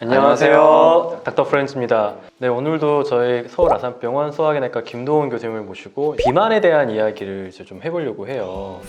안녕하세요. 닥터 프렌즈입니다. 네, 오늘도 저희 서울 아산병원 소화기내과 김도훈 교수님을 모시고 비만에 대한 이야기를 이제 좀 해보려고 해요.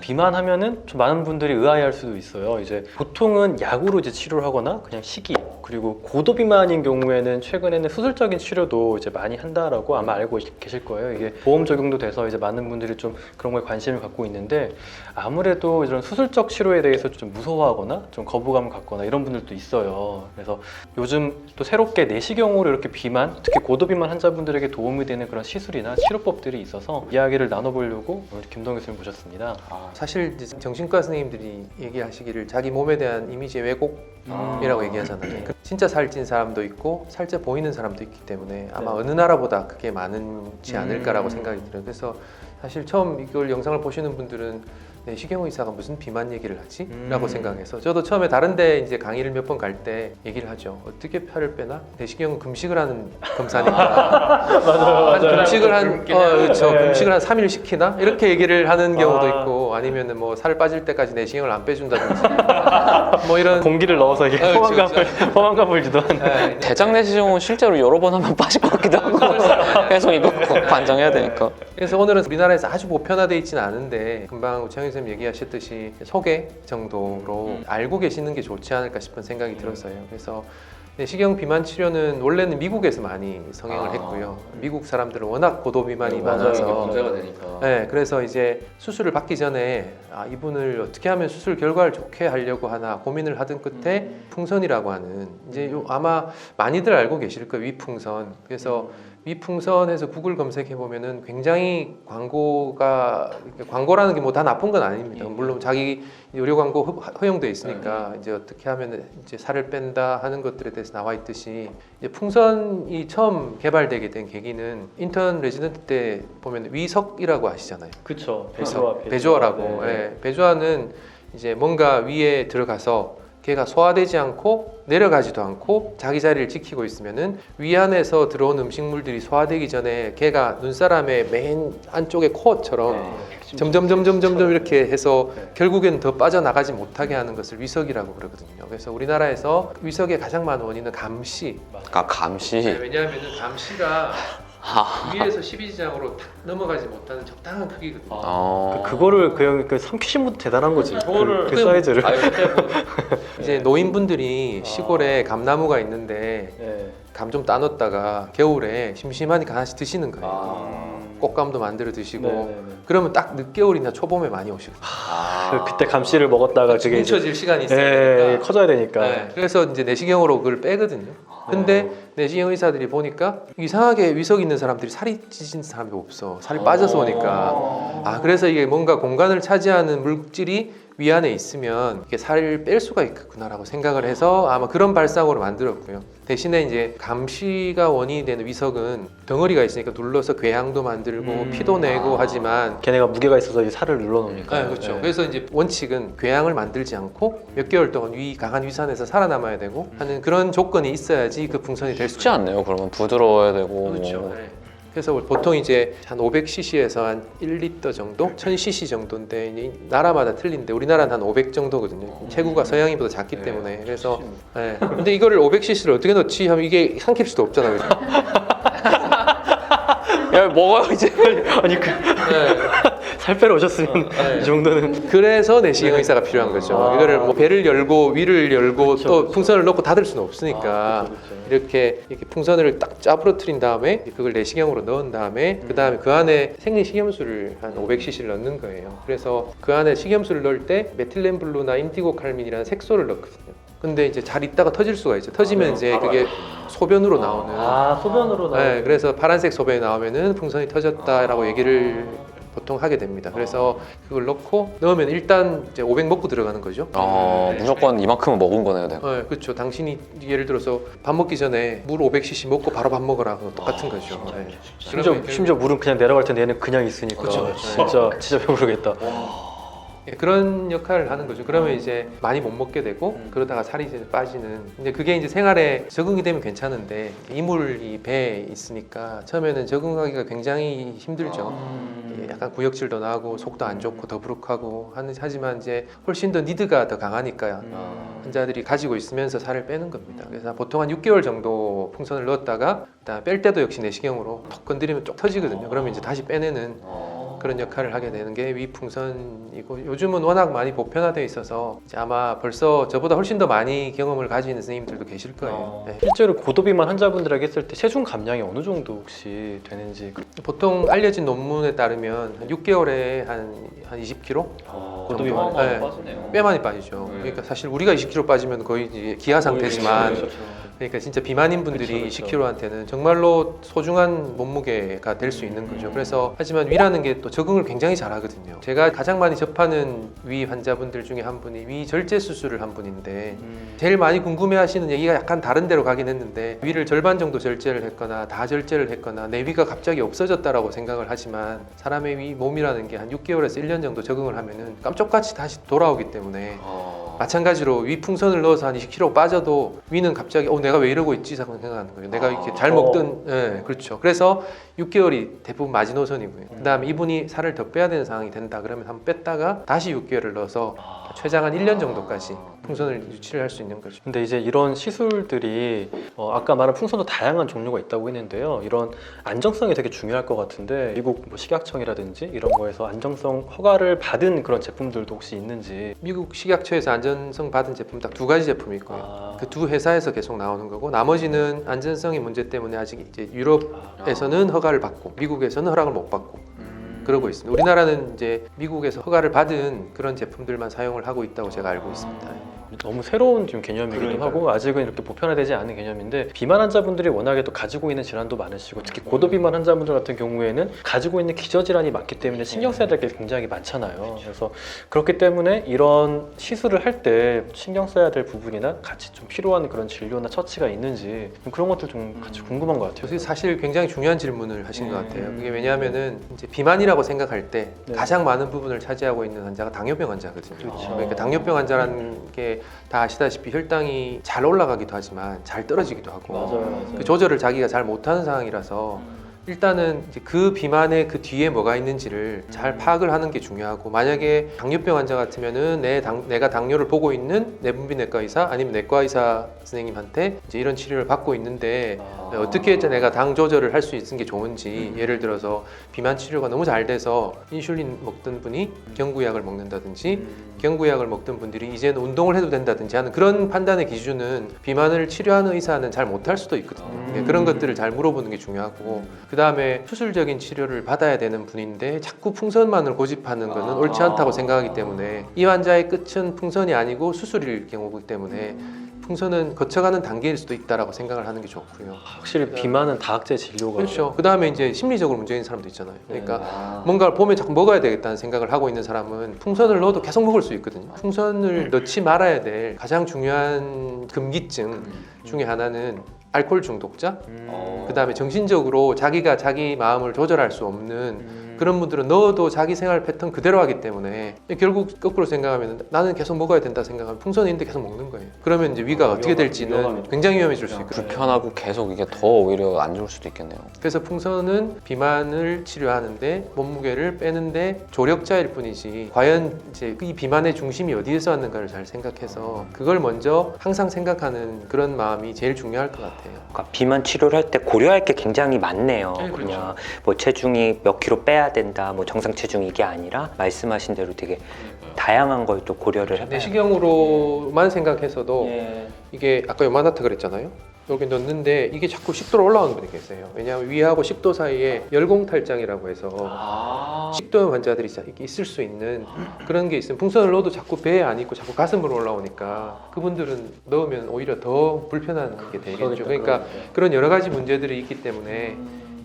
비만하면은 좀 많은 분들이 의아해할 수도 있어요. 이제 보통은 약으로 이제 치료를 하거나 그냥 식이, 그리고 고도 비만인 경우에는 최근에는 수술적인 치료도 이제 많이 한다라고 아마 알고 계실 거예요. 이게 보험 적용도 돼서 이제 많은 분들이 좀 그런 거에 관심을 갖고 있는데, 아무래도 이런 수술적 치료에 대해서 좀 무서워하거나 좀 거부감을 갖거나 이런 분들도 있어요. 그래서 요즘 또 새롭게 내시경으로 이렇게 비만, 특히 고도 비만 환자분들에게 도움이 되는 그런 시술이나 치료법들이 있어서 이야기를 나눠보려고 오늘 김동현 교수님 모셨습니다. 사실 이제 정신과 선생님들이 얘기하시기를 자기 몸에 대한 이미지의 왜곡이라고 얘기하잖아요. 진짜 살찐 사람도 있고 살쪄 보이는 사람도 있기 때문에 아마 어느 나라보다 그게 많지 않을까라고 생각이 들어요. 그래서 사실 처음 이걸 영상을 보시는 분들은 내시경 의사가 무슨 비만 얘기를 하지? 라고 생각해서 저도 처음에 다른 데 이제 강의를 몇 번 갈 때 얘기를 하죠. 어떻게 살을 빼나? 내시경은 금식을 하는 검사니까. 맞아요. 금식을 금식을 한 3일 시키나? 이렇게 얘기를 하는 경우도 있고, 아니면은 뭐 살 빠질 때까지 내시경을 안 빼준다든지 뭐 이런 공기를 넣어서 이게 포만감을 주던. 대장 내시경은 실제로 여러 번 하면 빠질 것 같기도 하고 계속 이거 관장해야 되니까. 그래서 오늘은 우리나라에서 아주 보편화되어 있지는 않은데, 금방 우창희 선생님 얘기하셨듯이 소개 정도로 알고 계시는 게 좋지 않을까 싶은 생각이 들었어요. 그래서 내시경 비만 치료는 원래는 미국에서 많이 성행을 했고요. 미국 사람들은 워낙 고도 비만이 많아서 문제가 되니까. 네, 그래서 이제 수술을 받기 전에 이분을 어떻게 하면 수술 결과를 좋게 하려고 하나 고민을 하던 끝에 풍선이라고 하는, 이제 아마 많이들 알고 계실 거예요. 위풍선. 그래서 위풍선에서 구글 검색해 보면은 굉장히 광고라는 게 뭐 다 나쁜 건 아닙니다. 물론 자기 의료 광고 허용돼 있으니까 이제 어떻게 하면 이제 살을 뺀다 하는 것들에 대해서 나와 있듯이, 이제 풍선이 처음 개발되게 된 계기는 인턴 레지던트 때 보면 위석이라고 아시잖아요. 그쵸. 배조화라고. 네. 예, 배조화는 이제 뭔가 위에 들어가서 걔가 소화되지 않고 내려가지도 않고 자기 자리를 지키고 있으면은 위 안에서 들어온 음식물들이 소화되기 전에 걔가 눈사람의 맨 안쪽에 코어처럼 점점 이렇게 해서 결국에는 더 빠져나가지 못하게 하는 것을 위석이라고 그러거든요. 그래서 우리나라에서 위석의 가장 많은 원인은 감시. 감시. 왜냐하면 감시가 위에서 12지장으로 탁 넘어가지 못하는 적당한 크기거든요. 그거를 그 삼키신 분도 대단한 거지. 그 사이즈를. 이제 노인분들이 시골에 감나무가 있는데 감 좀 따놓다가 겨울에 심심하니까 하나씩 드시는 거예요. 꽃감도 만들어 드시고. 그러면 딱 늦겨울이나 초봄에 많이 오시거든요. 그때 감씨를 먹었다가 그게 뭉쳐질 시간이 있어야 되니까. 커져야 되니까. 그래서 이제 내시경으로 그걸 빼거든요. 근데 내시경 의사들이 보니까 이상하게 위석 있는 사람들이 살이 찌진 사람이 없어. 살이 빠져서 오니까. 그래서 이게 뭔가 공간을 차지하는 물질이 위 안에 있으면 이게 살을 뺄 수가 있겠구나라고 생각을 해서 아마 그런 발상으로 만들었고요. 대신에 이제 감시가 원인이 되는 위석은 덩어리가 있으니까 눌러서 궤양도 만들고 피도 내고 하지만 걔네가 무게가 있어서 이 살을 눌러놓으니까. 그렇죠. 그래서 이제 원칙은 궤양을 만들지 않고 몇 개월 동안 강한 위산에서 살아남아야 되고 하는 그런 조건이 있어야지 그 풍선이 될 수 쉽지 않네요. 그러면 부드러워야 되고. 그렇죠. 그래서 보통 이제 한 500cc에서 한 1리터 정도, 1000cc 정도인데 이제 나라마다 틀린데 우리나라는 한 500 정도거든요. 체구가 서양인보다 작기 때문에. 그래서 근데 이거를 500cc를 어떻게 넣지 하면 이게 삼킬 수도 없잖아요. 야, 먹어요 이제. 아니 살 빼러 오셨으면 이 정도는. 그래서 내시경 의사가 필요한 거죠. 이거를 뭐 배를 열고 위를 열고 또 풍선을 넣고 닫을 수는 없으니까 이렇게 풍선을 딱 짜부러뜨린 다음에 그걸 내시경으로 넣은 다음에 그 다음에 그 안에 생리 식염수를 한 500cc를 넣는 거예요. 그래서 그 안에 식염수를 넣을 때 메틸렌블루나 인디고칼민이라는 색소를 넣거든요. 근데 이제 잘 있다가 터질 수가 있죠. 터지면 이제 그게 소변으로 나오는. 소변으로 나오는. 그래서 파란색 소변이 나오면은 풍선이 터졌다라고 얘기를 보통 하게 됩니다. 그래서 그걸 넣으면 일단 이제 500 먹고 들어가는 거죠. 무조건 이만큼은 먹은 거네요, 내가. 그렇죠. 당신이 예를 들어서 밥 먹기 전에 물 500cc 먹고 바로 밥 먹어라. 그건 똑같은 거죠. 심지어 물은 그냥 내려갈 텐데 얘는 그냥 있으니까. 그쵸. 진짜 배부르겠다. 예, 그런 역할을 하는 거죠. 그러면 이제 많이 못 먹게 되고 그러다가 살이 이제 빠지는. 근데 그게 이제 생활에 적응이 되면 괜찮은데 이물이 배에 있으니까 처음에는 적응하기가 굉장히 힘들죠. 예, 약간 구역질도 나고 속도 안 좋고 더부룩하고 하지만 이제 훨씬 더 니드가 더 강하니까 환자들이 가지고 있으면서 살을 빼는 겁니다. 그래서 보통 한 6개월 정도 풍선을 넣었다가 그다음에 뺄 때도 역시 내시경으로 톡 건드리면 쪽 터지거든요. 그러면 이제 다시 빼내는 그런 역할을 하게 되는 게 위풍선이고, 요즘은 워낙 많이 보편화되어 있어서 이제 아마 벌써 저보다 훨씬 더 많이 경험을 가지고 있는 선생님들도 계실 거예요. 네. 실제로 고도비만 환자분들에게 했을 때 체중 감량이 어느 정도 혹시 되는지 보통 알려진 논문에 따르면 한 6개월에 한 20kg? 고도비만 네. 꽤 많이 빠지죠. 그러니까 사실 우리가 20kg 빠지면 거의 이제 기아 상태지만, 그러니까 진짜 비만인 분들이 그쵸. 20kg한테는 정말로 소중한 몸무게가 될 수 있는 거죠. 그래서 하지만 위라는 게 또 적응을 굉장히 잘하거든요. 제가 가장 많이 접하는 위 환자분들 중에 한 분이 위 절제 수술을 한 분인데, 제일 많이 궁금해하시는 얘기가 약간 다른 데로 가긴 했는데, 위를 절반 정도 절제를 했거나 다 절제를 했거나 내 위가 갑자기 없어졌다라고 생각을 하지만, 사람의 위 몸이라는 게 한 6개월에서 1년 정도 적응을 하면은 깜짝같이 다시 돌아오기 때문에, 마찬가지로 위 풍선을 넣어서 한 20kg 빠져도 위는 갑자기 내가 왜 이러고 있지 생각하는 거예요. 내가 이렇게 잘 먹던, 예, 그렇죠. 그래서 6개월이 대부분 마지노선이고요. 그다음에 이분이 살을 더 빼야 되는 상황이 된다 그러면 한번 뺐다가 다시 6개월을 넣어서 최장 한 1년 정도까지 풍선을 유치를 할 수 있는 거죠. 근데 이제 이런 시술들이 아까 말한 풍선도 다양한 종류가 있다고 했는데요. 이런 안정성이 되게 중요할 것 같은데, 미국 뭐 식약청이라든지 이런 거에서 안정성 허가를 받은 그런 제품들도 혹시 있는지. 미국 식약처에서 안전성 받은 제품 딱 두 가지 제품이 있고요. 그 두 회사에서 계속 나오는 거고, 나머지는 안전성의 문제 때문에 아직 이제 유럽에서는 허가를 받고 미국에서는 허락을 못 받고 그러고 있습니다. 우리나라는 이제 미국에서 허가를 받은 그런 제품들만 사용을 하고 있다고 제가 알고 있습니다. 너무 새로운 좀 개념이기도 하고 아직은 이렇게 보편화되지 않은 개념인데, 비만 환자분들이 워낙에 또 가지고 있는 질환도 많으시고, 특히 고도비만 환자분들 같은 경우에는 가지고 있는 기저질환이 많기 때문에 신경 써야 될 게 굉장히 많잖아요. 그래서 그렇기 때문에 이런 시술을 할 때 신경 써야 될 부분이나 같이 좀 필요한 그런 진료나 처치가 있는지, 그런 것들 좀 같이 궁금한 것 같아요. 그게 사실 굉장히 중요한 질문을 하신 것 같아요. 그게 왜냐하면은 이제 비만이라고 생각할 때 가장 많은 부분을 차지하고 있는 환자가 당뇨병 환자거든요. 그렇죠. 그러니까 당뇨병 환자라는 게 다 아시다시피 혈당이 잘 올라가기도 하지만 잘 떨어지기도 하고, 맞아요. 그 조절을 자기가 잘 못하는 상황이라서 일단은 이제 그 비만의 그 뒤에 뭐가 있는지를 잘 파악을 하는 게 중요하고, 만약에 당뇨병 환자 같으면은 내가 당뇨를 보고 있는 내분비내과 의사 아니면 내과 의사 선생님한테 이제 이런 치료를 받고 있는데 어떻게 내가 당 조절을 할 수 있는 게 좋은지, 예를 들어서 비만 치료가 너무 잘 돼서 인슐린 먹던 분이 경구약을 먹는다든지 경구약을 먹던 분들이 이제는 운동을 해도 된다든지 하는 그런 판단의 기준은 비만을 치료하는 의사는 잘 못할 수도 있거든요. 그런 것들을 잘 물어보는 게 중요하고, 그 다음에 수술적인 치료를 받아야 되는 분인데 자꾸 풍선만을 고집하는 것은 옳지 않다고 생각하기 때문에, 이 환자의 끝은 풍선이 아니고 수술일 경우이기 때문에 풍선은 거쳐가는 단계일 수도 있다라고 생각을 하는 게 좋고요. 확실히 비만은 다학제 진료가 그렇죠. 그 다음에 이제 심리적으로 문제 있는 사람도 있잖아요. 그러니까 뭔가를 보면 자꾸 먹어야 되겠다는 생각을 하고 있는 사람은 풍선을 넣어도 계속 먹을 수 있거든요. 풍선을 넣지 말아야 될 가장 중요한 금기증 중에 하나는 알코올 중독자, 그 다음에 정신적으로 자기가 자기 마음을 조절할 수 없는 그런 분들은 넣어도 자기 생활 패턴 그대로 하기 때문에 결국 거꾸로 생각하면 나는 계속 먹어야 된다 생각하면 풍선인데 계속 먹는 거예요. 그러면 이제 위가 어떻게 될지는 굉장히 위험해질 수 있거든요. 불편하고 계속 이게 더 오히려 안 좋을 수도 있겠네요. 그래서 풍선은 비만을 치료하는데 몸무게를 빼는데 조력자일 뿐이지, 과연 이제 이 비만의 중심이 어디에서 왔는가를 잘 생각해서 그걸 먼저 항상 생각하는 그런 마음이 제일 중요할 것 같아요. 그러니까 비만 치료를 할 때 고려할 게 굉장히 많네요. 네, 그렇죠. 그냥 뭐 체중이 몇 킬로 빼야 된다, 뭐 정상 체중 이게 아니라 말씀하신 대로 되게 다양한 걸 또 고려를 해봐요. 내시경으로만 생각해서도 이게 아까 요만하다 그랬잖아요. 여기 넣는데 이게 자꾸 식도로 올라오는 분이 계세요. 왜냐하면 위하고 식도 사이에 열공탈장이라고 해서 식도염 환자들이 있을 수 있는 그런 게 있으면 풍선을 넣어도 자꾸 배에 안 있고 자꾸 가슴으로 올라오니까 그분들은 넣으면 오히려 더 불편한 게 되겠죠. 그러니까 그런 여러 가지 문제들이 있기 때문에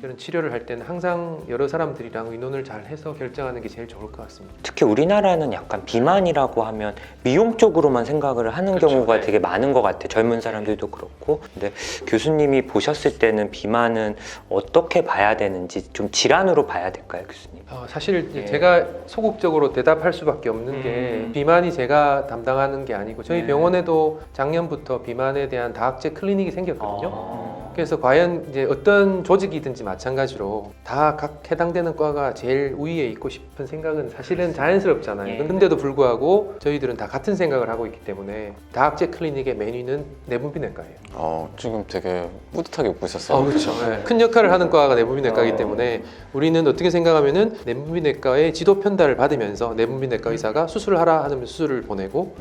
이런 치료를 할 때는 항상 여러 사람들이랑 의논을 잘 해서 결정하는 게 제일 좋을 것 같습니다. 특히 우리나라는 약간 비만이라고 하면 미용 쪽으로만 생각을 하는 그렇죠. 경우가 네. 되게 많은 것 같아요. 젊은 사람들도 그렇고. 근데 교수님이 보셨을 때는 비만은 어떻게 봐야 되는지 좀 질환으로 봐야 될까요, 교수님? 사실 이제 예. 제가 소극적으로 대답할 수밖에 없는 게 비만이 제가 담당하는 게 아니고 저희 네. 병원에도 작년부터 비만에 대한 다학제 클리닉이 생겼거든요. 아. 그래서 과연 이제 어떤 조직이든지 마찬가지로 다 각 해당되는 과가 제일 우위에 있고 싶은 생각은 사실은 자연스럽잖아요. 예. 근데도 불구하고 저희들은 다 같은 생각을 하고 있기 때문에 다학제 클리닉의 메뉴는 내분비내과예요. 지금 되게 뿌듯하게 웃고 있었어요. 그렇죠. 큰 역할을 하는 과가 내분비내과이기 때문에 우리는 어떻게 생각하면은 내분비내과의 지도 편달을 받으면서 내분비내과 의사가 수술을 하라 하면 수술을 보내고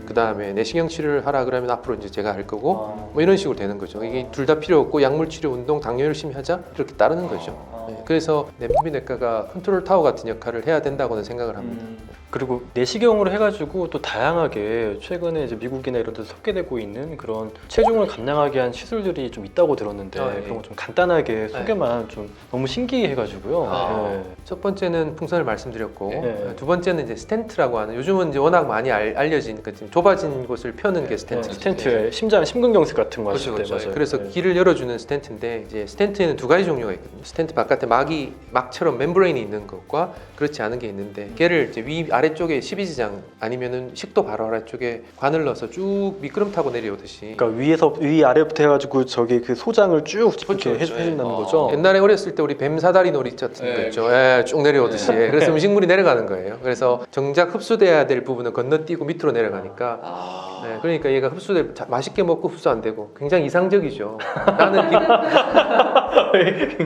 그 다음에 내시경 치료를 하라 그러면 앞으로 이제 제가 할 거고 뭐 이런 식으로 되는 거죠. 이게 둘 다 필요 없고 약물 치료, 운동, 당뇨 열심히 하자 이렇게 따르는 거죠. 그래서 내분비내과가 컨트롤 타워 같은 역할을 해야 된다고는 생각을 합니다. 그리고 내시경으로 해가지고 또 다양하게 최근에 이제 미국이나 이런 데서 소개되고 있는 그런 체중을 감량하게 한 시술들이 좀 있다고 들었는데 예. 그런 거 좀 간단하게 소개만 좀 너무 신기해가지고요. 예. 첫 번째는 풍선을 말씀드렸고 네. 두 번째는 이제 스텐트라고 하는 요즘은 이제 워낙 많이 알려진 그 지금 좁아진 곳을 펴는 게 스텐트. 스텐트에 심장 심근경색 같은 거 그렇죠, 하실 때 그렇죠. 맞아요. 그래서 네. 길을 열어주는 스텐트인데 이제 스텐트에는 두 가지 종류가 있거든요. 스텐트 바깥에 막처럼 멤브레인이 있는 것과 그렇지 않은 게 있는데 걔를 이제 위 아래쪽에 12지장 아니면은 식도 바로 아래쪽에 관을 넣어서 쭉 미끄럼 타고 내려오듯이. 그러니까 위 아래부터 해가지고 저기 그 소장을 쭉 이렇게 그렇죠. 해준다는 거죠. 옛날에 어렸을 때 우리 뱀사다리 놀이 같은 거 있죠. 쭉 내려오듯이. 그래서 음식물이 내려가는 거예요. 그래서 정작 흡수돼야 될 부분은 건너뛰고 밑으로 내려가니까. 그러니까 얘가 맛있게 먹고 흡수 안 되고 굉장히 이상적이죠.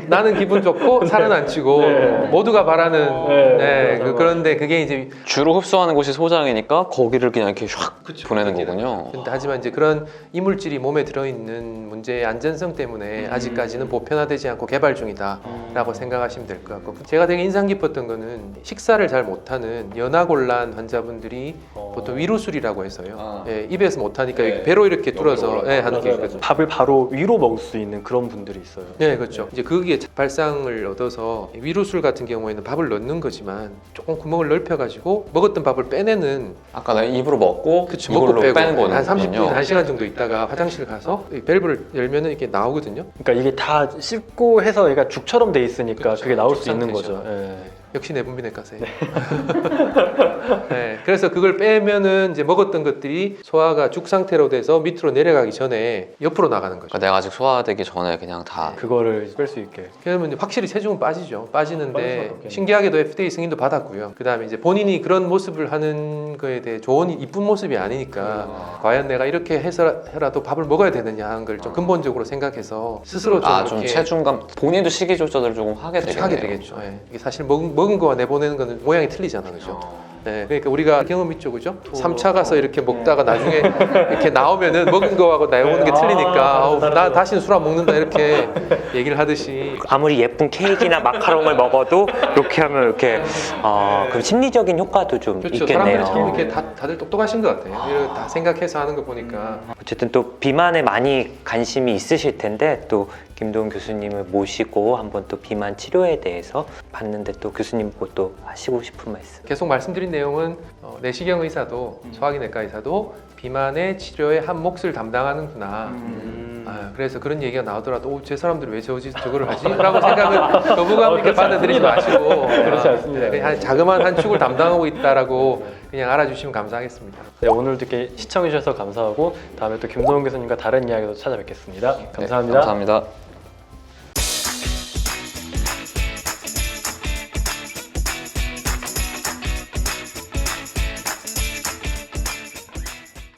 나는 기분 좋고 살은 안 찌고 모두가 바라는. 그런데 그게 이제 주로 흡수하는 곳이 소장이니까 거기를 그냥 이렇게 샥 보내는 거군요. 근데 하지만 이제 그런 이물질이 몸에 들어있는 문제의 안전성 때문에 아직까지는 보편화되지 않고 개발 중이다라고 생각하시면 될 것 같고 제가 되게 인상 깊었던 거는 식사를 잘 못하는 연하곤란 환자분들이 보통 위로술이라고 해서요. 입에서 못하니까 배로 이렇게 뚫어서 하는 게 있거든요. 밥을 바로 위로 먹을 수 있는 그런 분들이 있어요. 네, 그렇죠. 이제 그게 발상을 얻어서 위로술 같은 경우에는 밥을 넣는 거지만 조금 구멍을 넓혀가지고 먹었던 밥을 빼내는 아까 내가 입으로 먹고 그쵸, 이걸로 먹고 빼고 빼는 거는 한 30분, 1시간 정도 있다가 화장실 가서 이 밸브를 열면은 이렇게 나오거든요. 그러니까 이게 다 씹고 해서 얘가 죽처럼 돼 있으니까 그렇죠. 그게 나올 수 죽 있는 상태죠. 거죠. 예. 역시 내분비내과세요. 그래서 그걸 빼면은 이제 먹었던 것들이 소화가 죽 상태로 돼서 밑으로 내려가기 전에 옆으로 나가는 거죠. 그러니까 내가 아직 소화되기 전에 그냥 다 그거를 뺄 수 있게. 그러면 이제 확실히 체중은 빠지죠. 빠지는데 빠지죠. 신기하게도 FDA 승인도 받았고요. 그다음에 이제 본인이 그런 모습을 하는 거에 대해 좋은 이쁜 모습이 아니니까 과연 내가 이렇게 해서라도 밥을 먹어야 되느냐 하는 걸 좀 근본적으로 생각해서 스스로 좀 좀 체중감 본인도 식이 조절을 조금 하게 되겠네요. 하게 되겠죠. 이게 사실 먹은 거와 내보내는 거는 모양이 틀리잖아, 그죠? 그러니까 우리가 경험 있죠, 그죠? 3차 가서 이렇게 먹다가 나중에 이렇게 나오면은 먹은 거하고 나오는 게 틀리니까 나 다시는 술 안 먹는다 이렇게 얘기를 하듯이 아무리 예쁜 케이크나 마카롱을 먹어도 이렇게 하면 이렇게 그럼 심리적인 효과도 좀 그렇죠. 있겠네요. 사람들이 참 이렇게 다들 똑똑하신 것 같아요. 이렇게 다 생각해서 하는 거 보니까 어쨌든 또 비만에 많이 관심이 있으실 텐데 또 김도훈 교수님을 모시고 한번 또 비만 치료에 대해서 봤는데 또 교수님 보고 또 하시고 싶은 말씀. 계속 말씀드린 내용은 내시경 의사도 소화기내과 의사도 비만의 치료에 한 몫을 담당하는구나. 그래서 그런 얘기가 나오더라도 제 사람들이 왜 저거를 하지? 라고 생각을 거부감 있게 받아들이지 마시고 그렇지 않습니다. 그냥 자그마한 한 축을 담당하고 있다라고 그냥 알아주시면 감사하겠습니다. 네, 오늘도 이렇게 시청해 주셔서 감사하고 다음에 또 김도훈 교수님과 다른 이야기로 찾아뵙겠습니다. 감사합니다. 감사합니다.